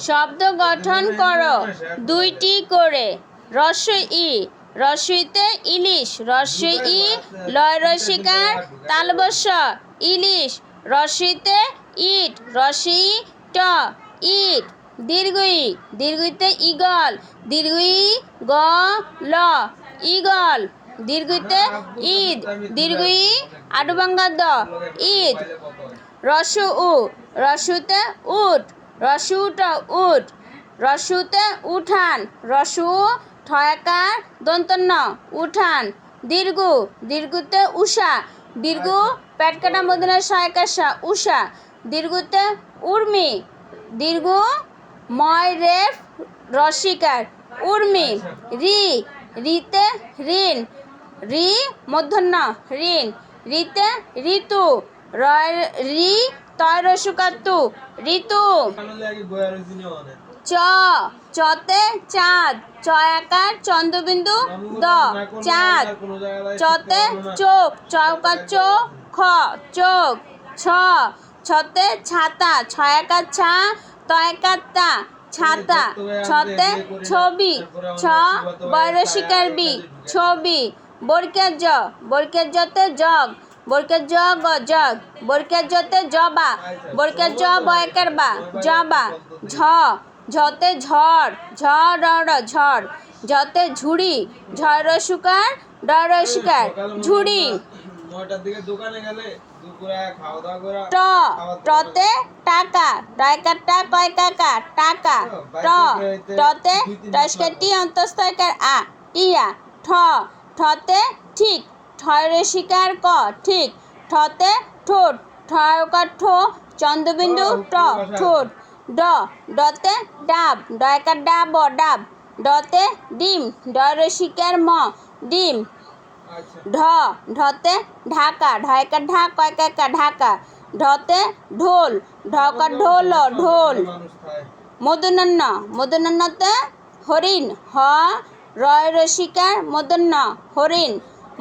শব্দ গঠন করো দুইটি করে। রস্বই ই, রস্বইতে ইলিশ, রস্বই ই লয় রসিকার তালবস্য ইলিশ। রস্বইতে ইট, রস্বই ট ইট। দীর্ঘই, দীর্ঘইতে ইগল, দীর্ঘই গ ল ইগল। দীর্ঘইতে ঈদ, দীর্ঘই আডুবাঙ্গা দ ঈদ। রস্য উ, রস্যতে উট, রস্যুট উট। রস্যুতে উঠান, রস্যু ঠয়াকার দন্তন্য উঠান। দীর্ঘ, দীর্ঘতে উষা, দীর্ঘ পেট কাটা মধ্যে সহায়কাশা উষা। দীর্ঘতে উর্মি, দীর্ঘ ময় রেফ রসিকার উর্মি। রি, রিতে ঋণ, রি মূর্ধন্য ঋণ। রিতে ঋতু, রি তয় রসুকাতু ঋতু। চ, চতে চাঁদ, চয়াকার চন্দ্রবিন্দু দ চাঁদ। চতে চোখ, চৌকা চো খ চোখ। ছ, ছতে ছাতা, ছয়াকার ছা তয়কার তা ছাতা। ছতে ছবি, ছ বয়রসিকার বি ছবি। বর্গের জ, বর্গের জতে জগ, বর্গের জ গ জগ। বর্গের জতে জবা, বর্গের জ বয়কার বা জবা। ঝ, ঝতে ঝড়, ঝ র র ঝড়। ঝতে ঝুড়ি, ঝয় রসুকার ডয় রসিকার ঝুড়ি। ট, টতে টাকা, টয়কার টা কয়কাকা টাকা। ট, টতে টস্কার অন্তস্তয়কার আ টিয়া। ঠ, ঠতে ঠিক, ঠয় রসিকার ক ঠিক। ঠতে ঠোঁট, ঠয়কার ঠো চন্দ্রবিন্দু ট ঠোঁট। ড, ডতে ডাব, ডয়কার ডা ব ডাব। ডতে ডিম, ডয় রসিকার ম ডিম। ঢ, ঢতে ঢাকা, ঢয়কার ঢা কয়কাকা ঢাকা। ঢতে ঢোল, ঢকার ঢোল ঢোল। মূর্ধন্য, মূর্ধন্যতে হরিণ, হ রয় রসিকার মূর্ধন্য হরিণ।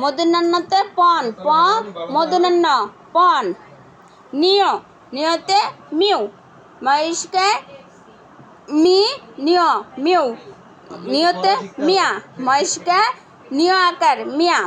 মূর্ধন্যতে পন, প মূর্ধন্য পন। নিয়, নিয়তে মিউ, মহিষকে মি নিয় মিউ। নিয়তে মিয়া, মহিষকে নিয় আকার মিয়া।